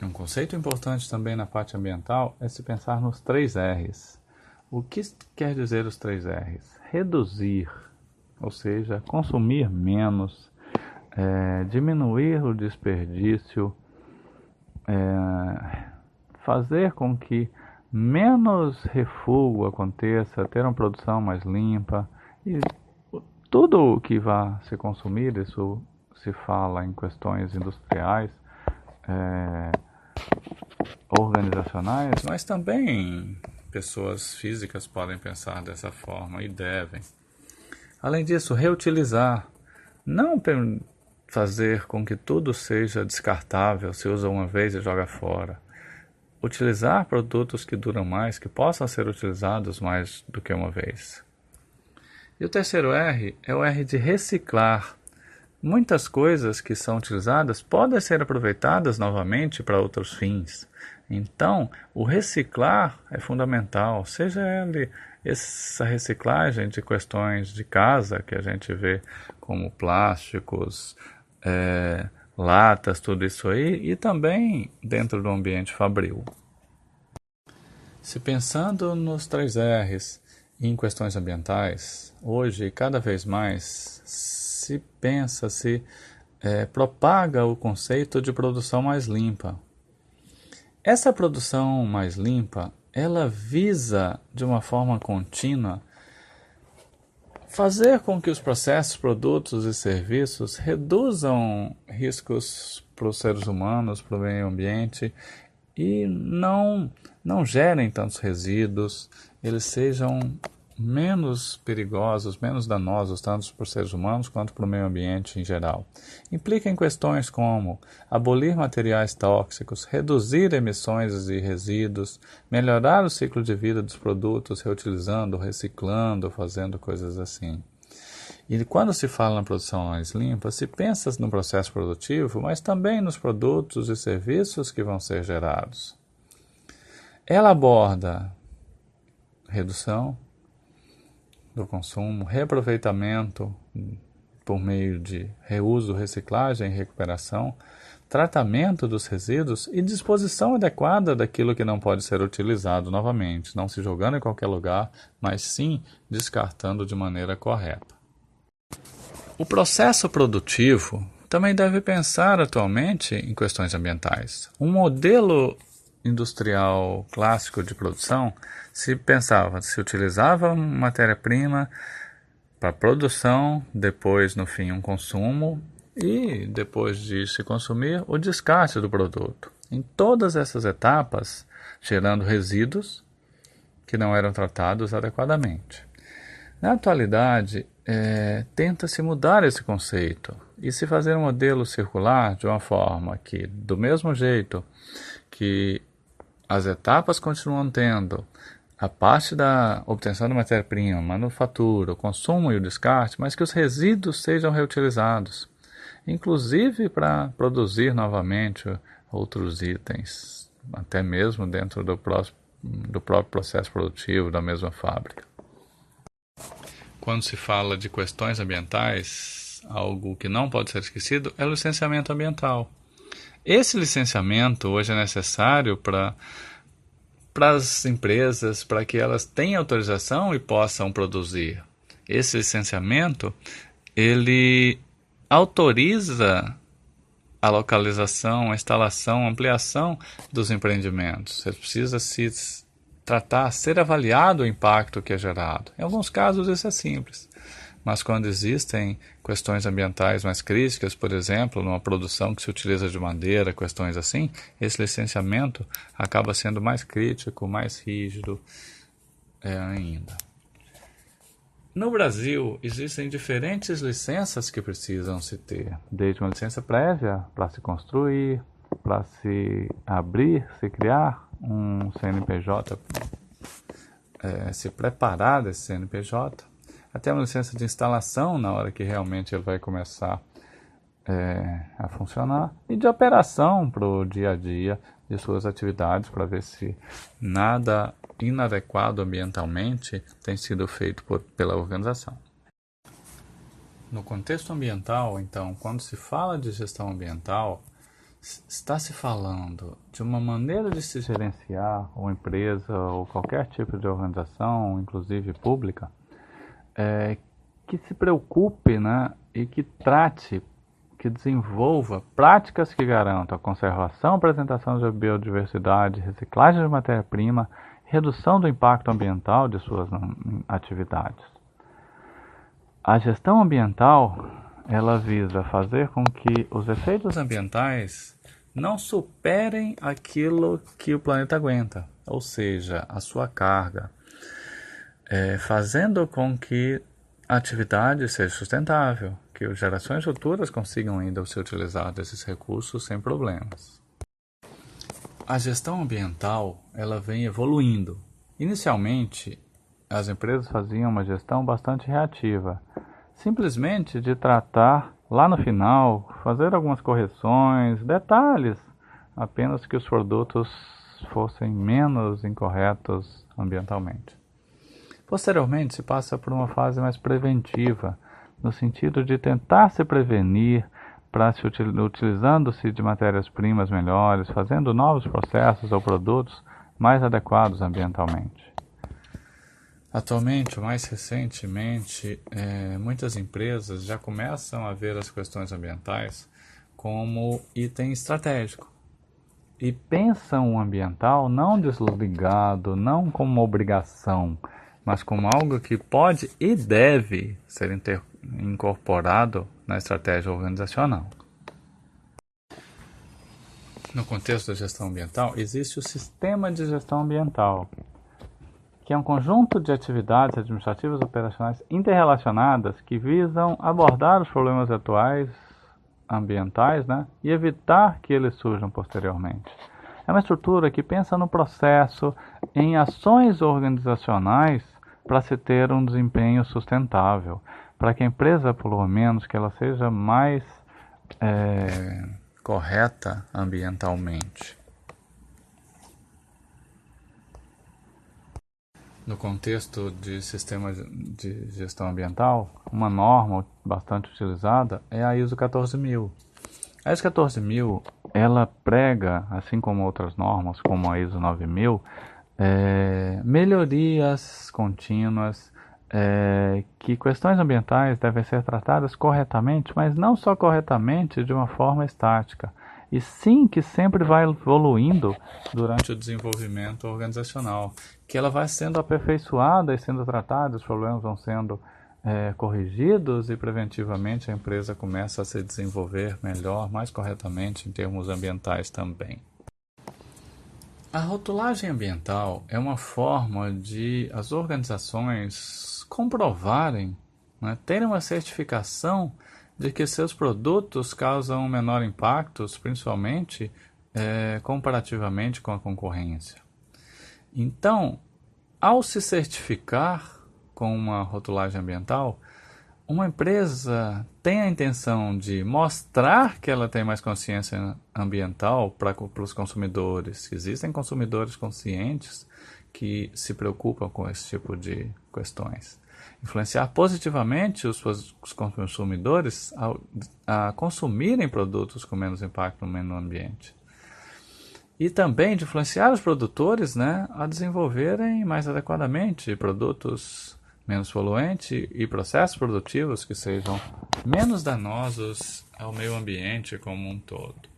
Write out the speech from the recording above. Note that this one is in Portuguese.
Um conceito importante também na parte ambiental é se pensar nos 3 R's. O que quer dizer os 3 R's? Reduzir, ou seja, consumir menos, diminuir o desperdício, fazer com que menos refúgio aconteça, ter uma produção mais limpa e tudo o que vai se consumir, isso se fala em questões industriais, organizacionais, mas também pessoas físicas podem pensar dessa forma e devem. Além disso, reutilizar, não fazer com que tudo seja descartável, se usa uma vez e joga fora. Utilizar produtos que duram mais, que possam ser utilizados mais do que uma vez. E o terceiro R é o R de reciclar. Muitas coisas que são utilizadas podem ser aproveitadas novamente para outros fins. Então, o reciclar é fundamental, seja ele essa reciclagem de questões de casa, que a gente vê como plásticos, latas, tudo isso aí, e também dentro do ambiente fabril. Se pensando nos 3 R's em questões ambientais, hoje cada vez mais se pensa, propaga o conceito de produção mais limpa. Essa produção mais limpa, ela visa de uma forma contínua fazer com que os processos, produtos e serviços reduzam riscos para os seres humanos, para o meio ambiente e não gerem tantos resíduos, eles sejam menos perigosos, menos danosos, tanto para os seres humanos quanto para o meio ambiente em geral. Implica em questões como abolir materiais tóxicos, reduzir emissões e resíduos, melhorar o ciclo de vida dos produtos, reutilizando, reciclando, fazendo coisas assim. E quando se fala na produção mais limpa, se pensa no processo produtivo, mas também nos produtos e serviços que vão ser gerados. Ela aborda redução do consumo, reaproveitamento por meio de reuso, reciclagem e recuperação, tratamento dos resíduos e disposição adequada daquilo que não pode ser utilizado novamente, não se jogando em qualquer lugar, mas sim descartando de maneira correta. O processo produtivo também deve pensar atualmente em questões ambientais. Um modelo industrial clássico de produção se utilizava matéria-prima para produção, depois no fim um consumo e depois de se consumir o descarte do produto. Em todas essas etapas, gerando resíduos que não eram tratados adequadamente. Na atualidade, tenta-se mudar esse conceito e se fazer um modelo circular de uma forma que, do mesmo jeito que as etapas continuam tendo a parte da obtenção de matéria-prima, manufatura, o consumo e o descarte, mas que os resíduos sejam reutilizados, inclusive para produzir novamente outros itens, até mesmo dentro do próprio processo produtivo da mesma fábrica. Quando se fala de questões ambientais, algo que não pode ser esquecido é o licenciamento ambiental. Esse licenciamento hoje é necessário para as empresas, para que elas tenham autorização e possam produzir. Esse licenciamento, ele autoriza a localização, a instalação, a ampliação dos empreendimentos. Ele precisa ser avaliado o impacto que é gerado. Em alguns casos isso é simples, mas quando existem questões ambientais mais críticas, por exemplo, numa produção que se utiliza de madeira, questões assim, esse licenciamento acaba sendo mais crítico, mais rígido ainda. No Brasil, existem diferentes licenças que precisam se ter, desde uma licença prévia para se construir, para se abrir, se criar um CNPJ, se preparar desse CNPJ, até uma licença de instalação na hora que realmente ele vai começar a funcionar, e de operação para o dia a dia de suas atividades, para ver se nada inadequado ambientalmente tem sido feito pela organização. No contexto ambiental, então, quando se fala de gestão ambiental, está se falando de uma maneira de se gerenciar uma empresa ou qualquer tipo de organização, inclusive pública, que se preocupe, né, e que trate, que desenvolva práticas que garantam a conservação e apresentação de biodiversidade, reciclagem de matéria-prima, redução do impacto ambiental de suas atividades. A gestão ambiental, ela visa fazer com que os efeitos ambientais não superem aquilo que o planeta aguenta, ou seja, a sua carga, fazendo com que a atividade seja sustentável, que as gerações futuras consigam ainda se utilizar desses recursos sem problemas. A gestão ambiental, ela vem evoluindo. Inicialmente, as empresas faziam uma gestão bastante reativa, simplesmente de tratar lá no final, fazer algumas correções, detalhes, apenas que os produtos fossem menos incorretos ambientalmente. Posteriormente, se passa por uma fase mais preventiva, no sentido de tentar se prevenir, utilizando-se de matérias-primas melhores, fazendo novos processos ou produtos mais adequados ambientalmente. Atualmente, ou mais recentemente, muitas empresas já começam a ver as questões ambientais como item estratégico. E pensam o ambiental não desligado, não como uma obrigação, mas como algo que pode e deve ser incorporado na estratégia organizacional. No contexto da gestão ambiental, existe o sistema de gestão ambiental, que é um conjunto de atividades administrativas e operacionais interrelacionadas que visam abordar os problemas atuais ambientais, né, e evitar que eles surjam posteriormente. É uma estrutura que pensa no processo, em ações organizacionais para se ter um desempenho sustentável, para que a empresa polua menos, que ela seja mais correta ambientalmente. No contexto de sistema de gestão ambiental, uma norma bastante utilizada é a ISO 14000. A ISO 14000, ela prega, assim como outras normas, como a ISO 9000, melhorias contínuas, que questões ambientais devem ser tratadas corretamente, mas não só corretamente de uma forma estática, e sim que sempre vai evoluindo durante o desenvolvimento organizacional, que ela vai sendo aperfeiçoada e sendo tratada, os problemas vão sendo corrigidos e preventivamente a empresa começa a se desenvolver melhor, mais corretamente em termos ambientais também. A rotulagem ambiental é uma forma de as organizações comprovarem, né, terem uma certificação de que seus produtos causam menor impacto, principalmente comparativamente com a concorrência. Então, ao se certificar com uma rotulagem ambiental, uma empresa tem a intenção de mostrar que ela tem mais consciência ambiental para os consumidores. Existem consumidores conscientes que se preocupam com esse tipo de questões. Influenciar positivamente os consumidores a consumirem produtos com menos impacto no meio ambiente. E também de influenciar os produtores, né, a desenvolverem mais adequadamente produtos menos poluentes e processos produtivos que sejam menos danosos ao meio ambiente como um todo.